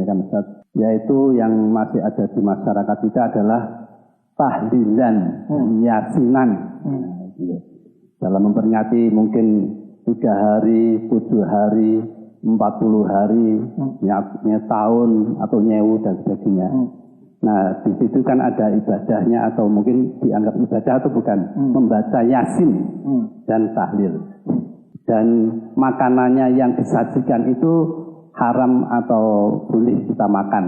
sampaikan Ustaz, yaitu yang masih ada di masyarakat kita adalah tahlilan, yasinan. Dalam memperingati mungkin 3 hari, 7 hari, 40 hari, tahun atau nyewu dan sebagainya. Nah, di situ kan ada ibadahnya atau mungkin dianggap ibadah atau bukan, membaca yasin dan tahlil. Dan makanannya yang disajikan itu haram atau boleh kita makan.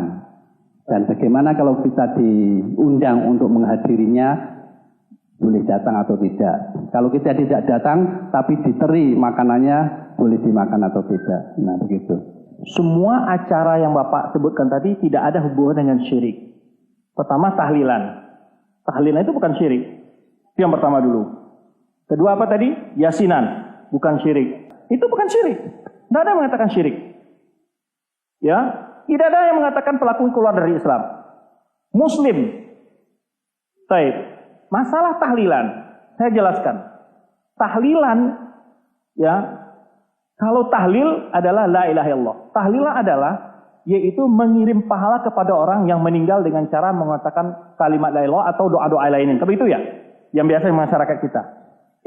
Dan bagaimana kalau kita diundang untuk menghadirinya, boleh datang atau tidak. Kalau kita tidak datang tapi diteri makanannya, boleh dimakan atau tidak. Nah, begitu. Semua acara yang Bapak sebutkan tadi tidak ada hubungan dengan syirik. Pertama, tahlilan. Tahlilan itu bukan syirik. Itu yang pertama dulu. Kedua apa tadi? Yasinan. Bukan syirik. Itu bukan syirik. Tidak ada yang mengatakan syirik. Ya, tidak ada yang mengatakan pelaku keluar dari Islam. Muslim. Baik. Masalah tahlilan, saya jelaskan. Tahlilan, ya, kalau tahlil adalah la ilaha illallah. Tahlilan adalah yaitu mengirim pahala kepada orang yang meninggal dengan cara mengatakan kalimat la ilaha illallah atau doa-doa lainnya. Tapi itu ya, yang biasa di masyarakat kita.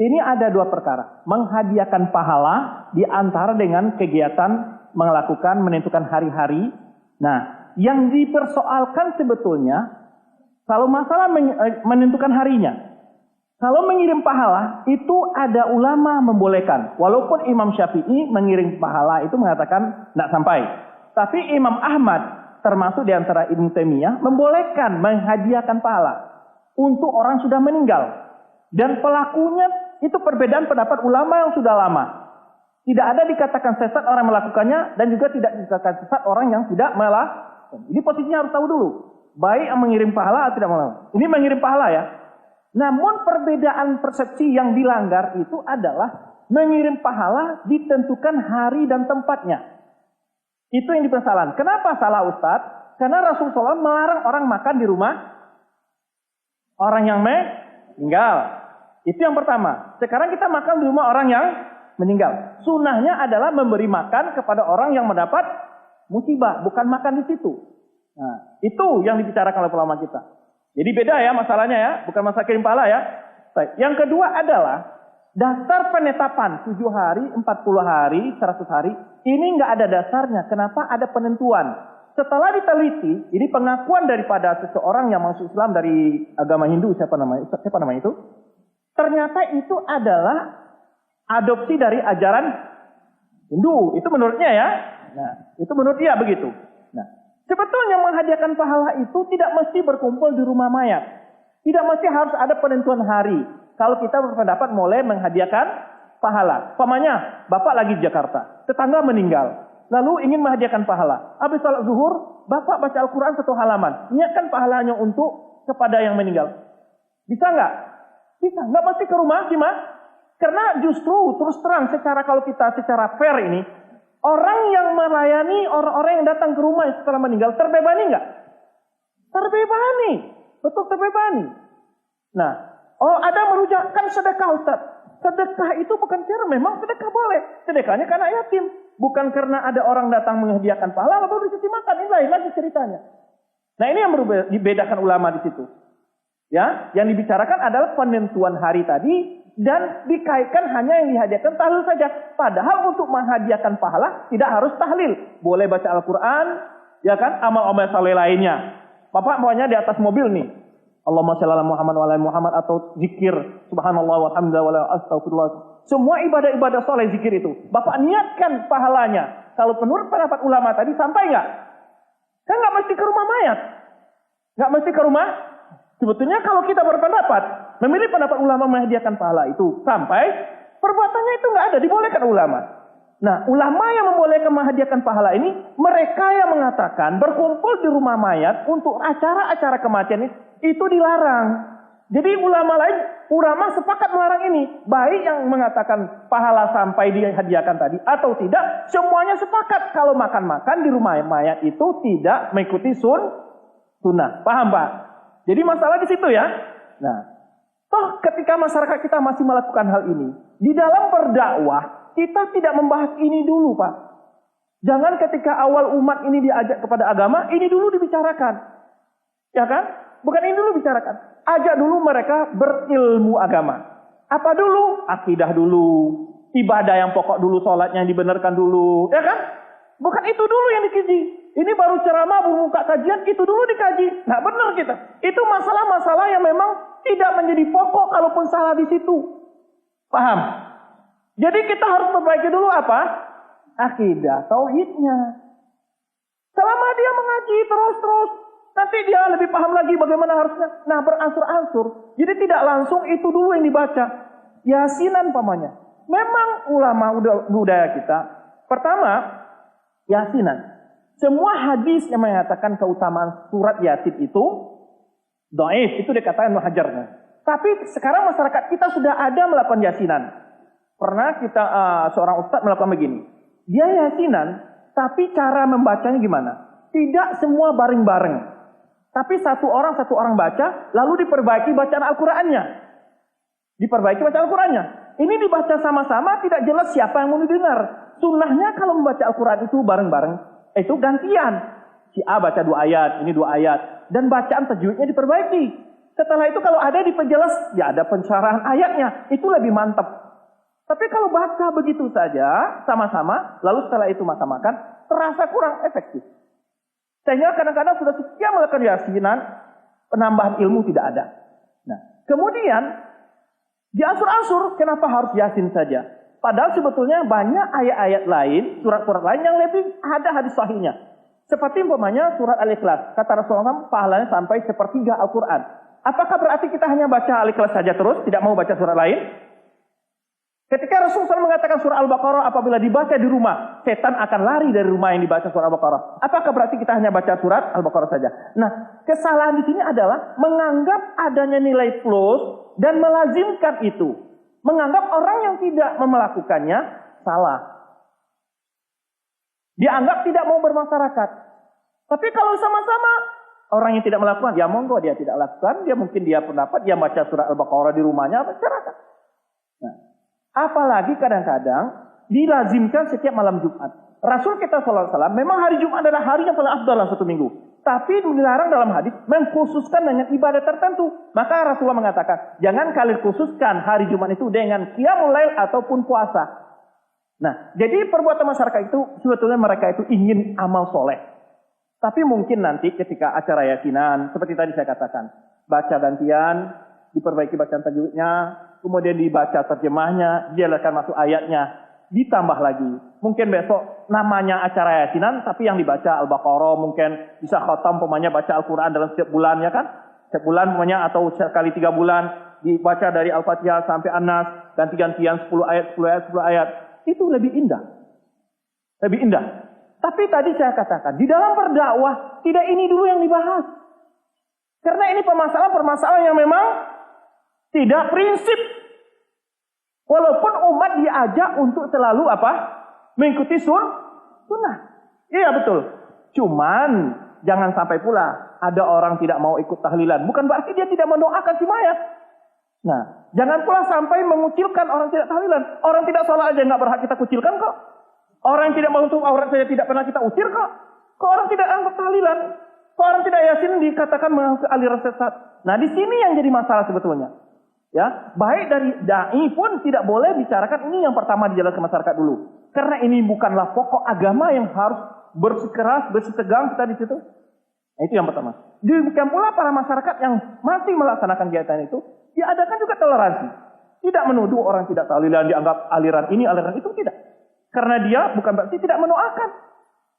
Ini ada 2 perkara. Menghadiahkan pahala di antara dengan kegiatan menentukan hari-hari. Nah, yang dipersoalkan sebetulnya kalau masalah menentukan harinya. Kalau mengirim pahala itu ada ulama membolehkan. Walaupun Imam Syafi'i mengirim pahala itu mengatakan tidak sampai. Tapi Imam Ahmad termasuk di antara Ibnu Taimiyah membolehkan menghadiahkan pahala untuk orang sudah meninggal. Dan pelakunya itu perbedaan pendapat ulama yang sudah lama. Tidak ada dikatakan sesat orang melakukannya dan juga tidak dikatakan sesat orang yang tidak melakukan. Ini posisinya harus tahu dulu. Baik yang mengirim pahala atau tidak melakukan. Ini mengirim pahala ya. Namun perbedaan persepsi yang dilanggar itu adalah mengirim pahala ditentukan hari dan tempatnya. Itu yang dipersalahkan. Kenapa salah Ustadz? Karena Rasulullah SAW melarang orang makan di rumah orang yang meninggal. Itu yang pertama. Sekarang kita makan di rumah orang yang meninggal. Sunnahnya adalah memberi makan kepada orang yang mendapat musibah, bukan makan di situ. Nah, itu yang dibicarakan oleh ulama kita. Jadi beda ya masalahnya ya, bukan masalah kirim pahala ya. Baik. Yang kedua adalah dasar penetapan 7 hari, 40 hari, 100 hari. Ini nggak ada dasarnya. Kenapa ada penentuan? Setelah diteliti, ini pengakuan daripada seseorang yang masuk Islam dari agama Hindu, siapa namanya itu? Ternyata itu adalah adopsi dari ajaran Hindu. Itu menurutnya ya. Nah, itu menurut dia begitu. Nah, sebetulnya menghadiahkan pahala itu tidak mesti berkumpul di rumah mayat. Tidak mesti harus ada penentuan hari. Kalau kita berpendapat mulai menghadiahkan pahala. Pamannya, Bapak lagi di Jakarta. Tetangga meninggal. Lalu ingin menghadiahkan pahala. Habis salat zuhur, Bapak baca Al-Quran 1 halaman. Niatkan pahalanya untuk kepada yang meninggal. Bisa nggak? Bisa. Nggak mesti ke rumah, gimana? Karena justru terus terang kalau kita secara fair ini, orang yang melayani orang-orang yang datang ke rumah setelah meninggal terbebani nggak? Terbebani, betul terbebani. Nah, ada merujakkan sedekah Ustaz. Sedekah itu bukan cara, memang sedekah boleh. Sedekahnya karena yatim, bukan karena ada orang datang menghadiahkan pahala lalu dikasih makan. Ini lain lagi ceritanya. Nah, ini yang dibedakan ulama di situ. Ya, yang dibicarakan adalah penentuan hari tadi. Dan dikaitkan hanya yang dihadiahkan tahlil saja. Padahal untuk menghadiahkan pahala tidak harus tahlil. Boleh baca Al-Quran, ya kan, amal-amal saleh lainnya. Bapak maunya di atas mobil nih. Allahumma shalli ala Muhammad wa ala Muhammad, atau zikir subhanallah walhamdulillah wa la astagfirullah. Semua ibadah-ibadah saleh zikir itu. Bapak niatkan pahalanya. Kalau menurut pendapat ulama tadi sampai nggak? Kan nggak mesti ke rumah mayat. Nggak mesti ke rumah. Sebetulnya kalau kita berpendapat memilih pendapat ulama menghadiahkan pahala itu sampai perbuatannya itu nggak ada, dibolehkan ulama. Nah, ulama yang membolehkan menghadiahkan pahala ini mereka yang mengatakan berkumpul di rumah mayat untuk acara-acara kematian itu dilarang. Jadi ulama sepakat melarang ini. Baik yang mengatakan pahala sampai dihadiahkan tadi atau tidak, semuanya sepakat kalau makan-makan di rumah mayat itu tidak mengikuti sunnah. Paham Pak? Jadi masalah di situ ya. Nah, toh ketika masyarakat kita masih melakukan hal ini, di dalam berdakwah kita tidak membahas ini dulu Pak. Jangan ketika awal umat ini diajak kepada agama, ini dulu dibicarakan. Ya kan? Bukan ini dulu bicarakan. Ajak dulu mereka berilmu agama. Apa dulu? Akidah dulu. Ibadah yang pokok dulu, sholatnya yang dibenarkan dulu. Ya kan? Bukan itu dulu yang dikaji. Ini baru ceramah, buka kajian, itu dulu dikaji. Nah benar kita. Itu masalah-masalah yang memang tidak menjadi pokok kalaupun salah di situ. Paham? Jadi kita harus perbaiki dulu apa? Akidah, tauhidnya. Selama dia mengaji terus-terus, nanti dia lebih paham lagi bagaimana harusnya. Nah beransur-ansur. Jadi tidak langsung itu dulu yang dibaca. Yasinan pamannya. Memang ulama budaya kita, pertama, yasinan. Semua hadis yang mengatakan keutamaan surat Yasin itu dhaif, itu dikatakan muhajarnya. Tapi sekarang masyarakat kita sudah ada melakukan yasinan. Pernah kita seorang ustadz melakukan begini. Dia yasinan, tapi cara membacanya gimana? Tidak semua bareng-bareng. Tapi satu orang baca, lalu diperbaiki bacaan Al-Qur'annya. Diperbaiki bacaan Al-Qur'annya. Ini dibaca sama-sama, tidak jelas siapa yang mau didengar. Sunnahnya kalau membaca Al-Quran itu bareng-bareng, itu gantian. Si A baca 2 ayat, ini 2 ayat. Dan bacaan tajwidnya diperbaiki. Setelah itu kalau ada diperjelas, ya ada pencerahan ayatnya. Itu lebih mantap. Tapi kalau baca begitu saja, sama-sama, lalu setelah itu makan-makan, terasa kurang efektif. Sehingga kadang-kadang sudah sekian melakukan yasinan, penambahan ilmu tidak ada. Nah, kemudian, diansur-ansur, kenapa harus yasin saja? Padahal sebetulnya banyak ayat-ayat lain, surat-surat lain yang lebih ada hadis sahihnya. Seperti umpamanya surat Al-Ikhlas. Kata Rasulullah SAW, pahalanya sampai sepertiga Al-Quran. Apakah berarti kita hanya baca Al-Ikhlas saja terus, tidak mau baca surat lain? Ketika Rasulullah SAW mengatakan surah Al-Baqarah apabila dibaca di rumah, setan akan lari dari rumah yang dibaca surah Al-Baqarah. Apakah berarti kita hanya baca surat Al-Baqarah saja? Nah, kesalahan di sini adalah menganggap adanya nilai plus dan melazimkan itu. Menganggap orang yang tidak melakukannya salah. Dianggap tidak mau bermasyarakat. Tapi kalau sama-sama orang yang tidak melakukan, ya monggo dia tidak lakukan, dia mungkin dia pendapat, dia baca surat Al-Baqarah di rumahnya, masyarakat. Nah, apalagi kadang-kadang dilazimkan setiap malam Jumat. Rasul kita SAW memang hari Jumat adalah hari yang paling afdal dalam satu minggu. Tapi dilarang dalam hadis mengkhususkan dengan ibadah tertentu. Maka Rasulullah mengatakan, jangan kalian khususkan hari Jumat itu dengan qiyamul lail ataupun puasa. Nah, jadi perbuatan masyarakat itu sebetulnya mereka itu ingin amal soleh. Tapi mungkin nanti ketika acara yasinan, seperti tadi saya katakan, baca gantian, diperbaiki bacaan tajwidnya, kemudian dibaca terjemahnya, dijelaskan masuk ayatnya, ditambah lagi. Mungkin besok namanya acara yasinan, tapi yang dibaca Al-Baqarah, mungkin bisa khatam pemanya baca Al-Quran dalam setiap bulan, ya kan? Setiap bulan pemanya atau sekali 3 bulan, dibaca dari Al-Fatihah sampai An-Nas, ganti-gantian 10 ayat, 10 ayat, 10 ayat. Itu lebih indah. Lebih indah. Tapi tadi saya katakan, di dalam berdakwah, tidak ini dulu yang dibahas. Karena ini permasalahan-permasalahan yang memang tidak prinsip. Walaupun umat diajak untuk selalu apa? Mengikuti sunnah. Iya betul. Cuman jangan sampai pula ada orang tidak mau ikut tahlilan. Bukan berarti dia tidak mendoakan si mayat. Nah, jangan pula sampai mengucilkan orang tidak tahlilan. Orang tidak sholat aja nggak berhak kita kucilkan kok. Orang yang tidak menutup aurat saja tidak pernah kita usir kok. Kok orang tidak anggap tahlilan? Kok orang tidak yasin dikatakan mengangkat aliran sesat? Nah, di sini yang jadi masalah sebetulnya. Ya, baik dari dai pun tidak boleh bicarakan ini yang pertama dijelaskan masyarakat dulu. Karena ini bukanlah pokok agama yang harus bersikeras, bersitegang kita di situ. Nah, itu yang pertama. Demikian pula para masyarakat yang masih melaksanakan kegiatan itu, diadakan juga toleransi. Tidak menuduh orang tidak tahlilan dianggap aliran ini, aliran itu, tidak. Karena dia bukan berarti tidak mendoakan.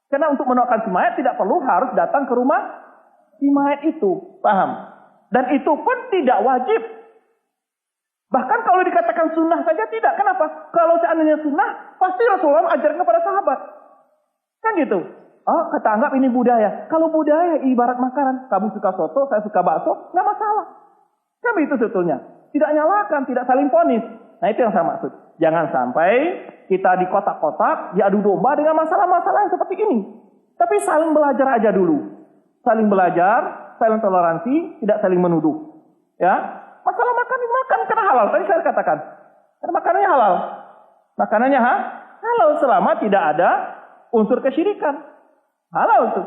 Karena untuk mendoakan si mayat tidak perlu harus datang ke rumah si mayat itu. Paham? Dan itu pun tidak wajib. Bahkan kalau dikatakan sunnah saja tidak. Kenapa? Kalau seandainya sunnah, pasti Rasulullah ajarkan kepada sahabat. Kan gitu. Oh, kata anggap ini budaya. Kalau budaya ibarat makanan. Kamu suka soto, saya suka bakso, nggak masalah. Kan itu sebetulnya. Tidak nyalakan, tidak saling ponis. Nah itu yang saya maksud. Jangan sampai kita di kotak-kotak, diadu domba dengan masalah-masalah yang seperti ini. Tapi saling belajar aja dulu. Saling belajar, saling toleransi, tidak saling menuduh. Ya. Masalah makan karena halal. Tadi saya katakan. Karena makanannya halal. Makanannya halal selama tidak ada unsur kesyirikan. Halal itu.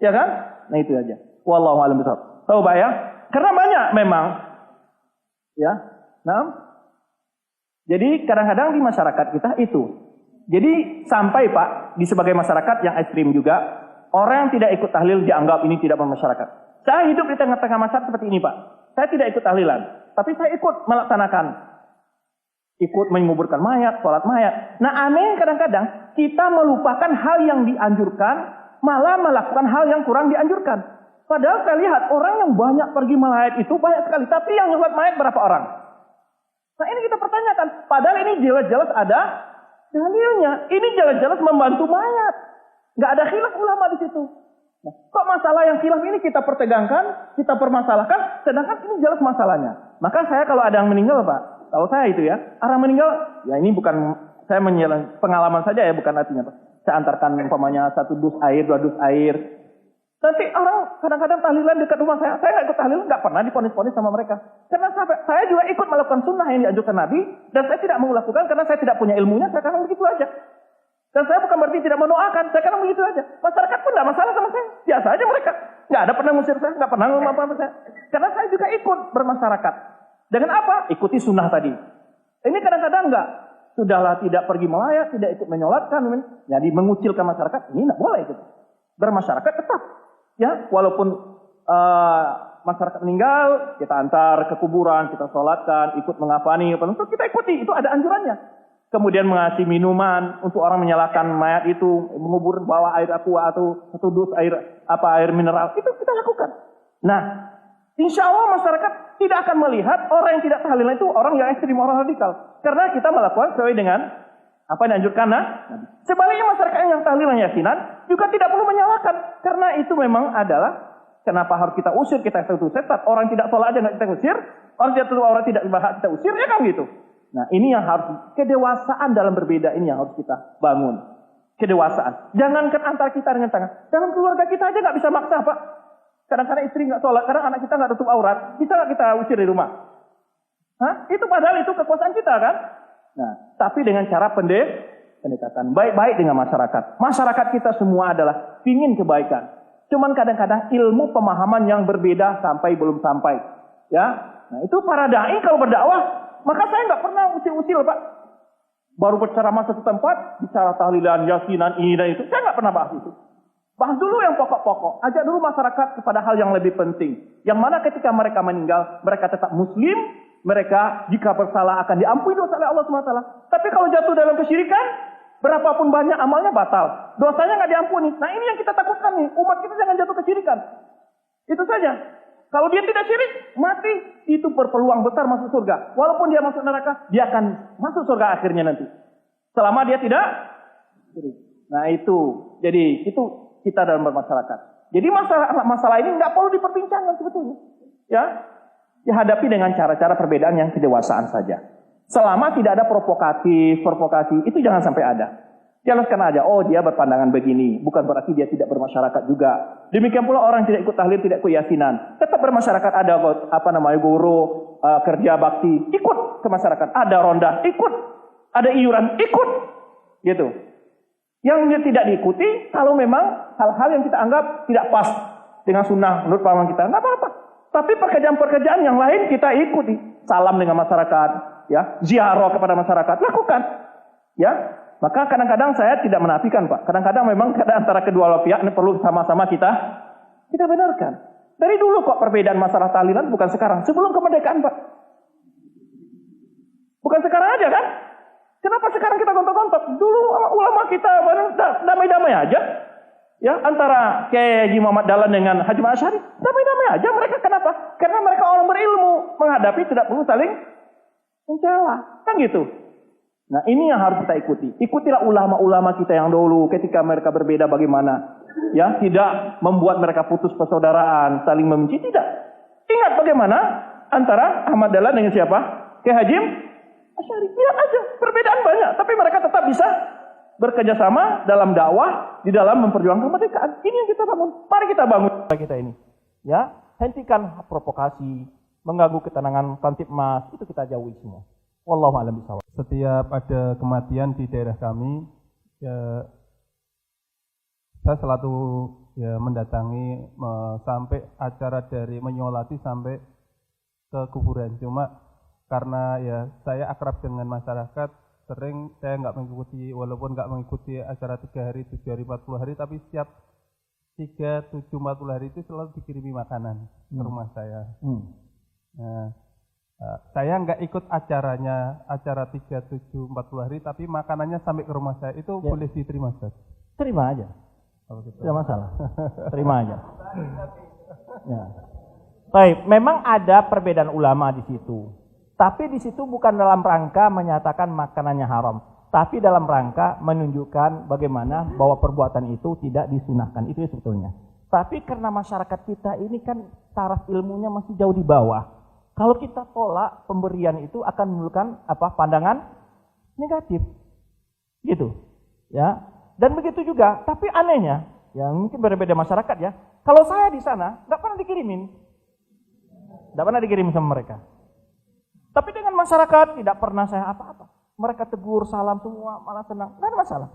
Ya kan? Nah itu aja. Wallahu a'lam bishawab. Tahu Pak ya? Karena banyak memang. Ya. Nah. Jadi kadang-kadang di masyarakat kita itu. Jadi sampai Pak, di sebagai masyarakat yang ekstrim juga, orang yang tidak ikut tahlil dianggap ini tidak bermasyarakat. Saya hidup di tengah-tengah masyarakat seperti ini Pak. Saya tidak ikut tahlilan. Tapi saya ikut melaksanakan. Ikut menguburkan mayat, sholat mayat. Nah aneh kadang-kadang kita melupakan hal yang dianjurkan, malah melakukan hal yang kurang dianjurkan. Padahal saya lihat orang yang banyak pergi melayat itu banyak sekali. Tapi yang sholat mayat berapa orang? Nah ini kita pertanyakan. Padahal ini jelas-jelas ada dalilnya. Ini jelas-jelas membantu mayat. Nggak ada khilaf ulama di situ. Nah, kok masalah yang khilaf ini kita pertegangkan, kita permasalahkan, sedangkan ini jelas masalahnya. Maka saya kalau ada yang meninggal Pak, kalau saya itu ya, orang meninggal, ya ini bukan saya pengalaman saja ya, bukan artinya Pak. Saya antarkan umpamanya 1 dus air, 2 dus air. Nanti orang kadang-kadang tahlilan dekat rumah saya nggak ikut tahlil, nggak pernah diponis-ponis sama mereka. Karena saya juga ikut melakukan sunnah yang dianjurkan Nabi, dan saya tidak melakukan karena saya tidak punya ilmunya, saya kadang begitu aja. Dan saya bukan berarti tidak mendoakan, saya kadang begitu aja. Masyarakat pun tidak masalah sama saya, biasa aja mereka. Nggak ada pernah ngusir saya, nggak pernah ngomong apa-apa saya. Karena saya juga ikut bermasyarakat. Dengan apa? Ikuti sunnah tadi. Ini kadang-kadang nggak. Sudahlah tidak pergi melayat, tidak ikut menyolatkan, jadi mengucilkan masyarakat, ini tidak boleh itu. Bermasyarakat tetap. Ya, walaupun masyarakat meninggal, kita antar ke kuburan, kita sholatkan, ikut mengafani, kita ikuti, itu ada anjurannya. Kemudian mengasih minuman untuk orang menyalakan mayat itu, mengubur bawa air aqua atau 1 dus air mineral, itu kita lakukan. Nah, insya Allah masyarakat tidak akan melihat orang yang tidak tahlilan itu orang yang ekstrim, orang radikal, karena kita melakukan sesuai dengan apa yang dianjurkan. Nah, sebaliknya masyarakat yang tahlilan yasinan juga tidak perlu menyalahkan, karena itu memang adalah kenapa harus kita usir, kita itu sesat. Orang tidak sholat aja nggak kita usir, orang tidak berhak kita usir, ya kan gitu. Nah ini yang harus, kedewasaan dalam berbeda ini yang harus kita bangun. Kedewasaan. Jangankan antara kita dengan tangan. Dalam keluarga kita aja nggak bisa maksa Pak. Kadang-kadang istri nggak sholat, kadang anak kita nggak tutup aurat. Bisa nggak kita usir dari rumah? Hah? Itu padahal itu kekuasaan kita kan? Nah, tapi dengan cara pendekatan. Baik-baik dengan masyarakat. Masyarakat kita semua adalah ingin kebaikan. Cuman kadang-kadang ilmu pemahaman yang berbeda belum sampai. Ya, nah itu para dai kalau berdakwah, maka saya nggak pernah usil-usil Pak. Baru berceramah satu tempat, bicara tahlilan, yasinan, ini dan itu. Saya nggak pernah bahas itu. Bahas dulu yang pokok-pokok. Ajak dulu masyarakat kepada hal yang lebih penting. Yang mana ketika mereka meninggal, mereka tetap muslim. Mereka jika bersalah akan diampuni dosa oleh Allah SWT. Tapi kalau jatuh dalam kesyirikan, berapapun banyak amalnya batal. Dosanya nggak diampuni. Nah ini yang kita takutkan nih. Umat kita jangan jatuh kesyirikan. Itu saja. Kalau dia tidak syirik, mati, itu berpeluang besar masuk surga. Walaupun dia masuk neraka, dia akan masuk surga akhirnya nanti. Selama dia tidak syirik. Nah itu, jadi itu kita dalam bermasyarakat. Jadi masalah ini nggak perlu diperbincangkan sebetulnya. Ya, dihadapi dengan cara-cara perbedaan yang kedewasaan saja. Selama tidak ada provokasi, itu jangan sampai ada. Jelaskan aja, oh dia berpandangan begini, bukan berarti dia tidak bermasyarakat juga. Demikian pula orang tidak ikut tahlil, tidak ikut yasinan, tetap bermasyarakat, ada guru, kerja bakti, ikut ke masyarakat, ada ronda, ikut, ada iuran, ikut, gitu. Yang tidak diikuti, kalau memang hal-hal yang kita anggap tidak pas dengan sunnah menurut pemahaman kita, nggak apa-apa. Tapi pekerjaan-pekerjaan yang lain kita ikuti, salam dengan masyarakat, ya, ziarah kepada masyarakat, lakukan, ya. Maka kadang-kadang saya tidak menafikan Pak. Kadang-kadang memang antara kedua pihak ini perlu sama-sama kita benarkan. Dari dulu kok perbedaan masalah tahlilan, bukan sekarang. Sebelum kemerdekaan Pak. Bukan sekarang aja kan? Kenapa sekarang kita gontok-gontok? Dulu ulama kita damai-damai aja. Ya, antara Kiai Haji Muhammad Dahlan dengan Haji Asy'ari, damai-damai aja mereka. Kenapa? Karena mereka orang berilmu, menghadapi tidak perlu saling mencela. Kan gitu. Nah ini yang harus kita ikuti. Ikutilah ulama-ulama kita yang dulu ketika mereka berbeda bagaimana. Ya, tidak membuat mereka putus persaudaraan, saling membenci, tidak. Ingat bagaimana antara Ahmad Dahlan dengan siapa? Kiai Haji Asy'ari. Lihat aja, perbedaan banyak, tapi mereka tetap bisa bekerja sama dalam dakwah, di dalam memperjuangkan kemerdekaan. Ini yang kita bangun. Mari kita bangun kita ini. Ya, hentikan provokasi, mengganggu ketenangan Kamtibmas, itu kita jauhi semua. Wallahu a'lam bishawab. Setiap ada kematian di daerah kami, ya, saya selalu ya mendatangi sampai acara dari menyolati sampai ke kuburan. Cuma karena ya saya akrab dengan masyarakat, sering saya nggak mengikuti, walaupun nggak mengikuti acara 3 hari, 7 hari, 40 hari, tapi setiap 3, 7, 40 hari itu selalu dikirimi makanan ke rumah saya. Nah, saya nggak ikut acaranya, acara 3, 7, 40 hari, tapi makanannya sampai ke rumah saya, itu boleh diterima, Ustaz? Terima aja. Tidak masalah. Terima aja. Ya. Baik, memang ada perbedaan ulama di situ. Tapi di situ bukan dalam rangka menyatakan makanannya haram, tapi dalam rangka menunjukkan bagaimana bahwa perbuatan itu tidak disunahkan. Itu sebetulnya. Tapi karena masyarakat kita ini kan taraf ilmunya masih jauh di bawah. Kalau kita tolak pemberian itu akan menimbulkan pandangan negatif. Gitu. Ya. Dan begitu juga, tapi anehnya, ya mungkin berbeda masyarakat ya. Kalau saya di sana, nggak pernah dikirimin. Nggak pernah dikirim sama mereka. Tapi dengan masyarakat, tidak pernah saya apa-apa. Mereka tegur, salam semua, malah senang. Nggak ada masalah.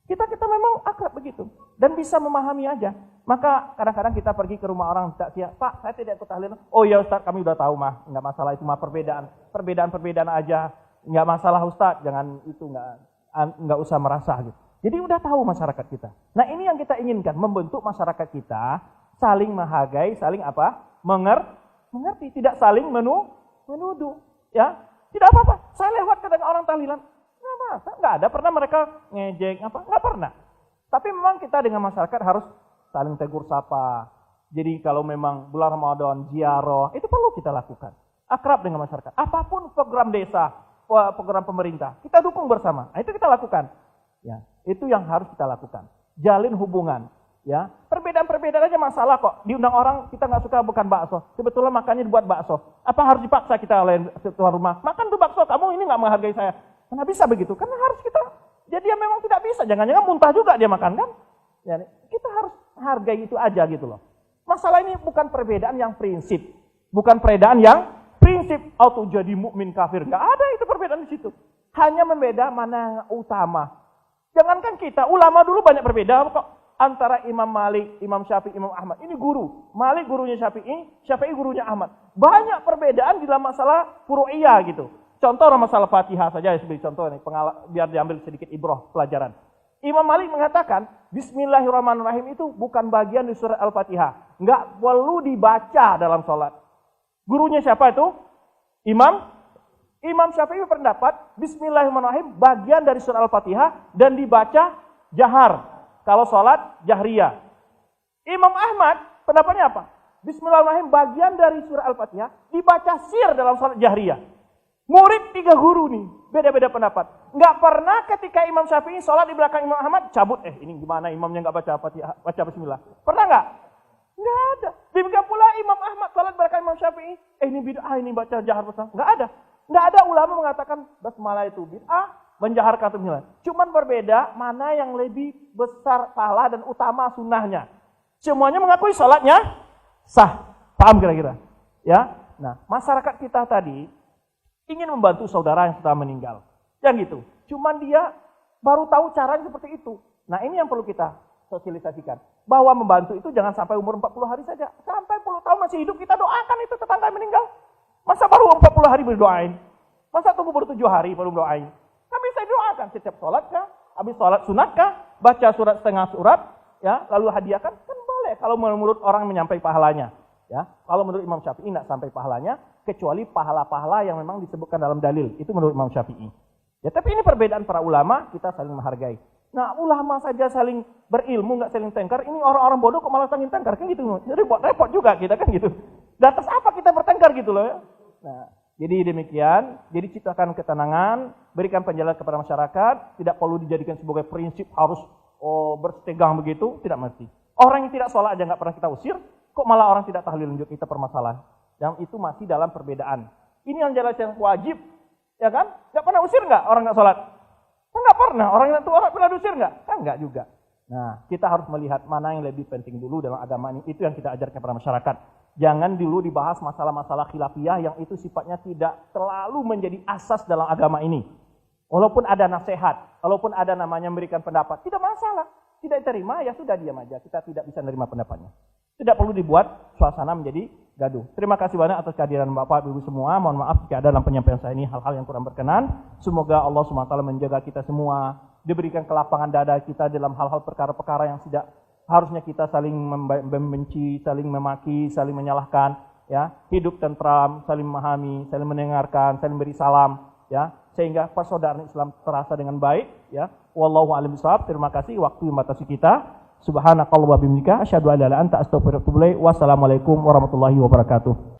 Kita memang akrab begitu. Dan bisa memahami aja. Maka kadang-kadang kita pergi ke rumah orang, Pak, saya tidak ikut tahlilan. Oh ya Ustaz, kami udah tahu mah. Nggak masalah, itu mah perbedaan. Perbedaan aja. Nggak masalah Ustaz, jangan itu, nggak usah merasa gitu. Jadi udah tahu masyarakat kita. Nah ini yang kita inginkan, membentuk masyarakat kita saling menghargai, saling mengerti, tidak saling menuduh. Ya, tidak apa-apa. Saya lewat ke orang tahlilan, nggak ada pernah mereka ngejek nggak pernah. Tapi memang kita dengan masyarakat harus saling tegur sapa. Jadi kalau memang bulan Ramadan ziarah itu perlu kita lakukan. Akrab dengan masyarakat. Apapun program desa, program pemerintah, kita dukung bersama. Nah, itu kita lakukan. Ya, itu yang harus kita lakukan. Jalin hubungan, ya. Perbedaan aja masalah kok. Diundang orang kita nggak suka bukan bakso. Sebetulnya makannya dibuat bakso. Apa harus dipaksa kita oleh tuan rumah? Makan tuh bakso, kamu ini nggak menghargai saya. Kenapa bisa begitu? Karena harus kita. Jadi dia memang tidak bisa. Jangan-jangan muntah juga dia makan kan? Ya, kita harus hargai itu aja gitu loh. Masalah ini bukan perbedaan yang prinsip, bukan perbedaan yang prinsip atau jadi mukmin kafir. Nggak ada itu perbedaan di situ. Hanya membeda mana yang utama. Jangankan kita, ulama dulu banyak berbeda kok. Antara Imam Malik, Imam Syafi'i, Imam Ahmad. Ini guru. Malik gurunya Syafi'i, Syafi'i gurunya Ahmad. Banyak perbedaan di dalam masalah furu'iyah gitu. Contoh masalah Fatihah saja sebagai contoh nih, biar diambil sedikit ibrah pelajaran. Imam Malik mengatakan, Bismillahirrahmanirrahim itu bukan bagian di surat Al-Fatihah. Nggak perlu dibaca dalam sholat. Gurunya siapa itu? Imam Syafi'i berpendapat Bismillahirrahmanirrahim bagian dari surah Al-Fatihah dan dibaca jahar. Kalau sholat jahriyah. Imam Ahmad pendapatnya apa? Bismillahirrahmanirrahim bagian dari surah Al-Fatihah dibaca sir dalam sholat jahriyah. Murid 3 guru nih, beda-beda pendapat. Nggak pernah ketika Imam Syafi'i sholat di belakang Imam Ahmad cabut. Ini gimana imamnya nggak baca Fatihah, baca Bismillah? Pernah nggak? Nggak ada. Demikian pula Imam Ahmad sholat di belakang Imam Syafi'i. Ini bid'ah, ini baca jahar bersama. Nggak ada. Nggak ada ulama mengatakan basmalah itu bid'ah, menjaharkan itu bismillah. Cuman berbeda mana yang lebih besar pahala dan utama sunnahnya. Semuanya mengakui salatnya sah. Paham kira-kira? Ya. Nah, masyarakat kita tadi ingin membantu saudara yang sudah meninggal. Yang gitu. Cuman dia baru tahu caranya seperti itu. Nah, ini yang perlu kita sosialisasikan. Bahwa membantu itu jangan sampai umur 40 hari saja. Sampai 10 tahun masih hidup kita doakan itu tetangga yang meninggal. Masa baru 40 hari berdoain? Masa tunggu baru 7 hari baru doain? Kan bisa doakan setiap sholat kah? Habis sholat sunat kah? Baca surat setengah surat, ya, lalu hadiahkan, kan boleh. Kalau menurut orang menyampai pahalanya. Ya, kalau menurut Imam Syafi'i tidak sampai pahalanya, kecuali pahala-pahala yang memang disebutkan dalam dalil. Itu menurut Imam Syafi'i. Ya, tapi ini perbedaan para ulama, kita saling menghargai. Nah, ulama saja saling berilmu, nggak saling tengkar. Ini orang-orang bodoh kok malah saling tengkar, kan gitu. Repot juga kita kan gitu. Dan atas apa kita bertengkar gitu loh ya. Nah, jadi demikian. Jadi ciptakan ketenangan, berikan penjelasan kepada masyarakat. Tidak perlu dijadikan sebagai prinsip harus bertegang begitu, tidak mesti. Orang yang tidak sholat aja nggak pernah kita usir. Kok malah orang tidak tahlil lanjut kita permasalahan? Yang itu masih dalam perbedaan. Ini yang jelas yang wajib, ya kan? Nggak pernah usir nggak orang nggak sholat? Kan nggak pernah. Orang yang tua pernah diusir nggak? Kan nggak juga. Nah, kita harus melihat mana yang lebih penting dulu dalam agama ini. Itu yang kita ajarkan kepada masyarakat. Jangan dulu dibahas masalah-masalah khilafiyah yang itu sifatnya tidak terlalu menjadi asas dalam agama ini. Walaupun ada nasihat, walaupun ada namanya memberikan pendapat, tidak masalah. Tidak diterima, ya sudah diam aja. Kita tidak bisa menerima pendapatnya. Tidak perlu dibuat suasana menjadi gaduh. Terima kasih banyak atas kehadiran Bapak Ibu semua. Mohon maaf jika ada dalam penyampaian saya ini hal-hal yang kurang berkenan. Semoga Allah SWT menjaga kita semua, diberikan kelapangan dada kita dalam hal-hal perkara-perkara yang tidak harusnya kita saling membenci, saling memaki, saling menyalahkan, ya. Hidup tentram, saling memahami, saling mendengarkan, saling beri salam, ya, sehingga persaudaraan Islam terasa dengan baik, ya. Wallahu a'lam bishawab. Terima kasih, waktu membatasi kita. Subhanakallah wa bihamdika asyhadu an la ilaha illa anta astaghfiruka wa atubu ilaik. Wassalamualaikum warahmatullahi wabarakatuh.